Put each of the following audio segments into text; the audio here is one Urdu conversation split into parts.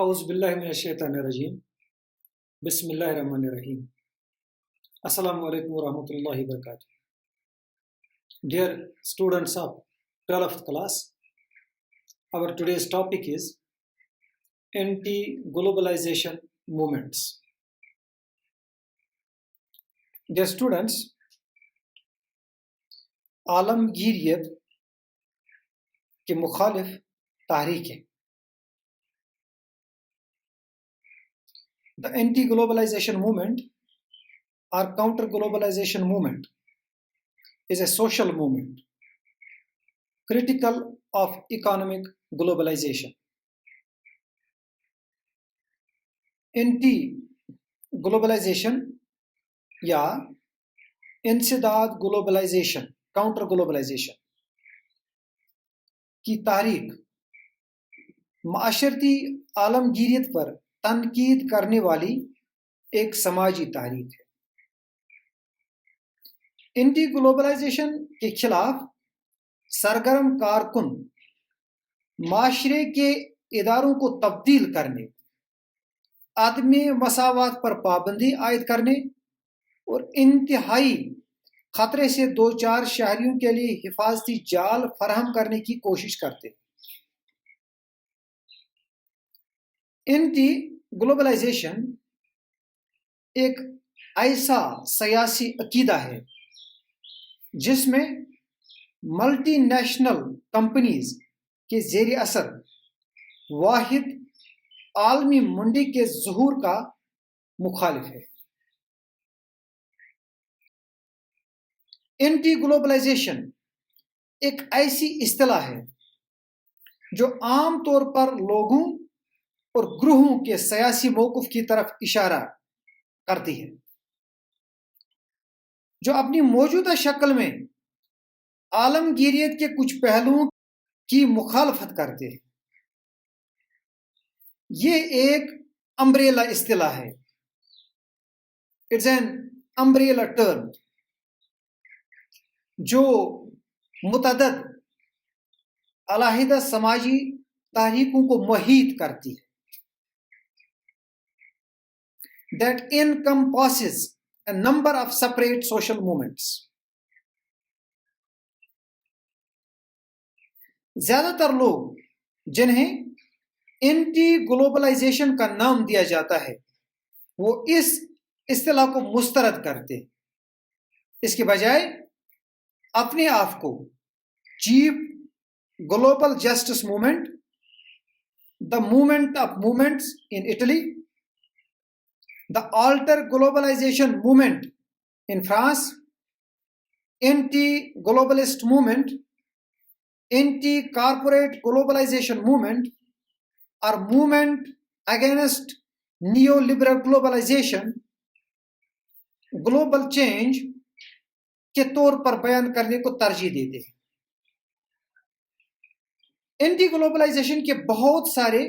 اعوذ باللہ من الشیطان الرجیم بسم اللہ الرحمن الرحیم السلام علیکم ورحمۃ اللہ وبرکاتہ. Dear students of 12th class, our today's topic is anti-globalization movements. Dear students, عالمگیریت کے مخالف تحریک ہے. The anti-globalization movement or counter-globalization movement is a social movement critical of economic globalization. Anti-globalization یا انسداد globalization, counter-globalization کی تحریک معاشرتی عالمگیریت پر تنقید کرنے والی ایک سماجی تحریک ہے. اینٹی گلوبلائزیشن کے خلاف سرگرم کارکن معاشرے کے اداروں کو تبدیل کرنے، عدم مساوات پر پابندی عائد کرنے اور انتہائی خطرے سے دوچار شہریوں کے لیے حفاظتی جال فراہم کرنے کی کوشش کرتے. اینٹی گلوبلائزیشن ایک ایسا سیاسی عقیدہ ہے جس میں ملٹی نیشنل کمپنیز کے زیر اثر واحد عالمی منڈی کے ظہور کا مخالف ہے. اینٹی گلوبلائزیشن ایک ایسی اصطلاح ہے جو عام طور پر لوگوں اور گروہوں کے سیاسی موقف کی طرف اشارہ کرتی ہے جو اپنی موجودہ شکل میں عالمگیریت کے کچھ پہلوؤں کی مخالفت کرتے ہیں. یہ ایک امبریلا اصطلاح ہے. اٹس این امبریلا ٹرم جو متعدد علیحدہ سماجی تحریکوں کو محیط کرتی ہے. That encompasses a number of separate social movements. زیادہ تر لوگ جنہیں اینٹی گلوبلائزیشن کا نام دیا جاتا ہے وہ اس اصطلاح کو مسترد کرتے، اس کے بجائے اپنے آپ کو chief global justice movement, the movement of movements in Italy, the alter globalization movement in France, anti-globalist movement, anti-corporate globalization movement or movement against neoliberal globalization, global change کے طور پر بیان کرنے کو ترجیح دیتے ہیں. اینٹی گلوبلائزیشن کے بہت سارے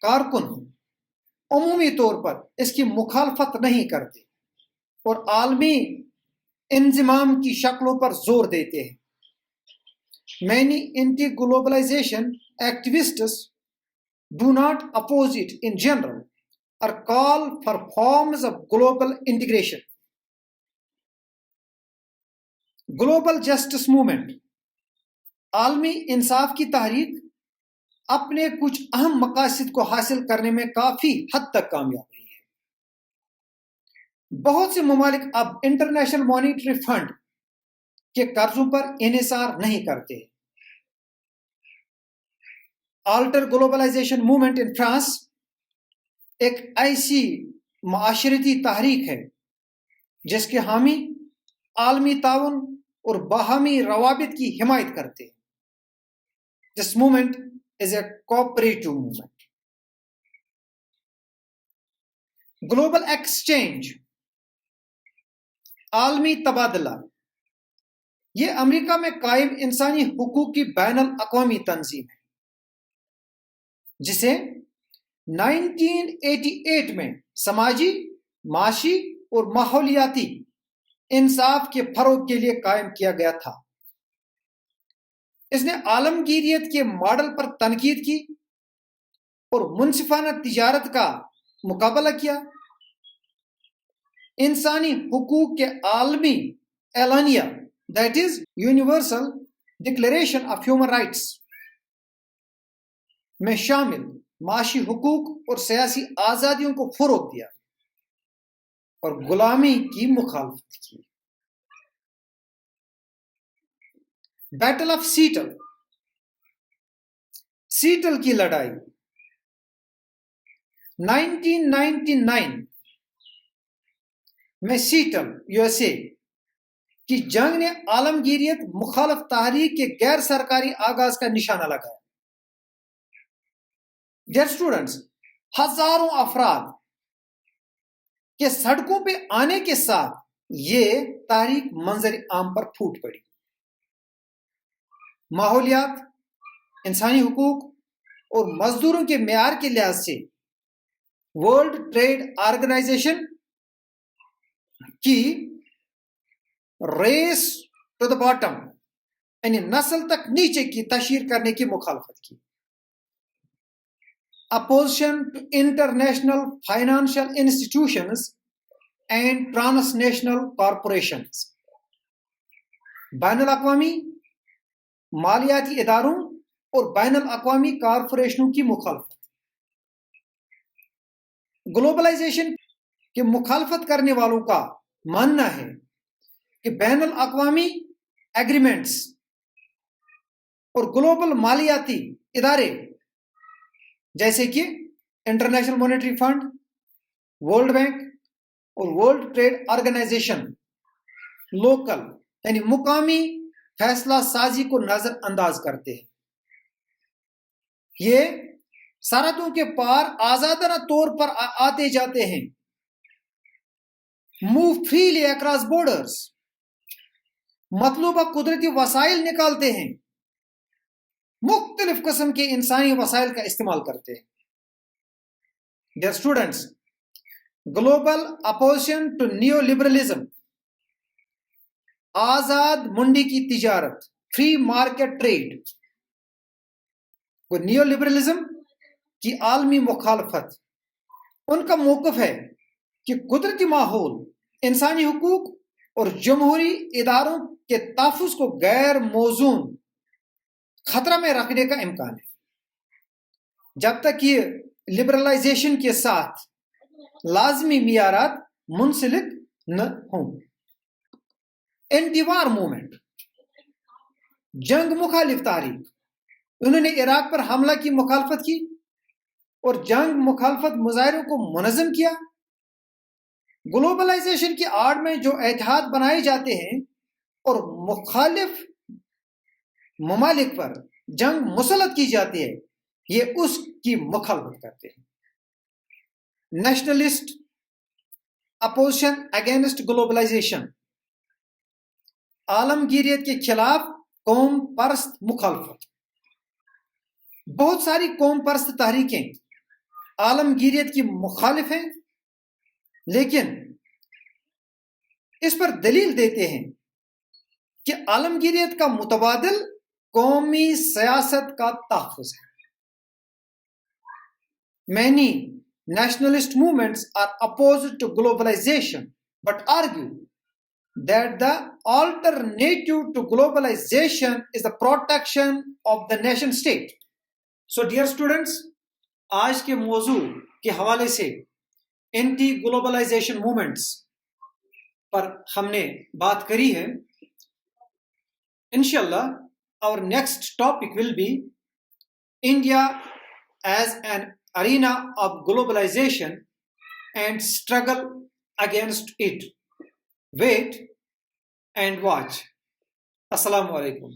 کارکن عمومی طور پر اس کی مخالفت نہیں کرتے اور عالمی انضمام کی شکلوں پر زور دیتے ہیں. Many anti-globalization activists do not oppose it in general or call for forms of global integration. Global Justice Movement عالمی انصاف کی تحریک اپنے کچھ اہم مقاصد کو حاصل کرنے میں کافی حد تک کامیاب رہی ہے. بہت سے ممالک اب انٹرنیشنل مانیٹری فنڈ کے قرضوں پر انحصار نہیں کرتے. Alter globalisation movement in France ایک ایسی معاشرتی تحریک ہے جس کے حامی عالمی تعاون اور باہمی روابط کی حمایت کرتے. This movement is a cooperative movement. Global exchange عالمی تبادلہ یہ امریکہ میں قائم انسانی حقوق کی بین الاقوامی تنظیم ہے جسے 1988 میں سماجی، معاشی اور ماحولیاتی انصاف کے فروغ کے لیے قائم کیا گیا تھا. اس نے عالمگیریت کے ماڈل پر تنقید کی اور منصفانہ تجارت کا مقابلہ کیا. انسانی حقوق کے عالمی اعلانیہ that is universal declaration of human rights میں شامل معاشی حقوق اور سیاسی آزادیوں کو فروغ دیا اور غلامی کی مخالفت کی. بیٹل آف سیٹل، سیٹل کی لڑائی 1999 میں سیٹل یو ایس اے کی جنگ نے عالمگیریت مخالف تحریک کے غیر سرکاری آغاز کا نشانہ لگایا. ڈیئر اسٹوڈنٹس، ہزاروں افراد کے سڑکوں پہ آنے کے ساتھ یہ تحریک منظر عام پر پھوٹ پڑی. ماحولیات، انسانی حقوق اور مزدوروں کے معیار کے لحاظ سے ورلڈ ٹریڈ آرگنائزیشن کی ریس ٹو دا باٹم یعنی نسل تک نیچے کی تشہیر کرنے کی مخالفت کی. Opposition to international financial institutions and transnational corporations, بین الاقوامی مالیاتی اداروں اور بین الاقوامی کارپوریشنوں کی مخالفت. گلوبلائزیشن کی مخالفت کرنے والوں کا ماننا ہے کہ بین الاقوامی ایگریمنٹس اور گلوبل مالیاتی ادارے جیسے کہ international monetary fund, world bank اور ورلڈ ٹریڈ آرگنائزیشن لوکل یعنی مقامی فیصلہ سازی کو نظر انداز کرتے ہیں. یہ سرحدوں کے پار آزادانہ طور پر آتے جاتے ہیں، موو فریلی اکراس بارڈرز، مطلوبہ قدرتی وسائل نکالتے ہیں، مختلف قسم کے انسانی وسائل کا استعمال کرتے ہیں. Dear students, global opposition to neoliberalism, آزاد منڈی کی تجارت، فری مارکیٹ ٹریڈ، وہ نیو لبرلزم کی عالمی مخالفت. ان کا موقف ہے کہ قدرتی ماحول، انسانی حقوق اور جمہوری اداروں کے تحفظ کو غیر موزون خطرہ میں رکھنے کا امکان ہے جب تک یہ لبرلائزیشن کے ساتھ لازمی معیارات منسلک نہ ہوں. اینٹی وار موومنٹ، جنگ مخالف تحریک، انہوں نے عراق پر حملہ کی مخالفت کی اور جنگ مخالفت مظاہروں کو منظم کیا. گلوبلائزیشن کی آڑ میں جو اتحاد بنائے جاتے ہیں اور مخالف ممالک پر جنگ مسلط کی جاتی ہے، یہ اس کی مخالفت کرتے ہیں. نیشنلسٹ اپوزیشن اگینسٹ گلوبلائزیشن، عالمگیریت کے خلاف قوم پرست مخالفت. بہت ساری قوم پرست تحریکیں عالمگیریت کی مخالف ہیں، لیکن اس پر دلیل دیتے ہیں کہ عالمگیریت کا متبادل قومی سیاست کا تحفظ ہے. Many nationalist movements are opposed to globalization but argue that the alternative to globalization is the protection of the nation state. So dear students، آج کے موضوع کے حوالے سے اینٹی گلوبلائزیشن موومنٹس پر ہم نے بات کری ہے. انشاءاللہ our next topic will be India as an arena of globalization and struggle against it. Wait and watch. Assalamu alaikum.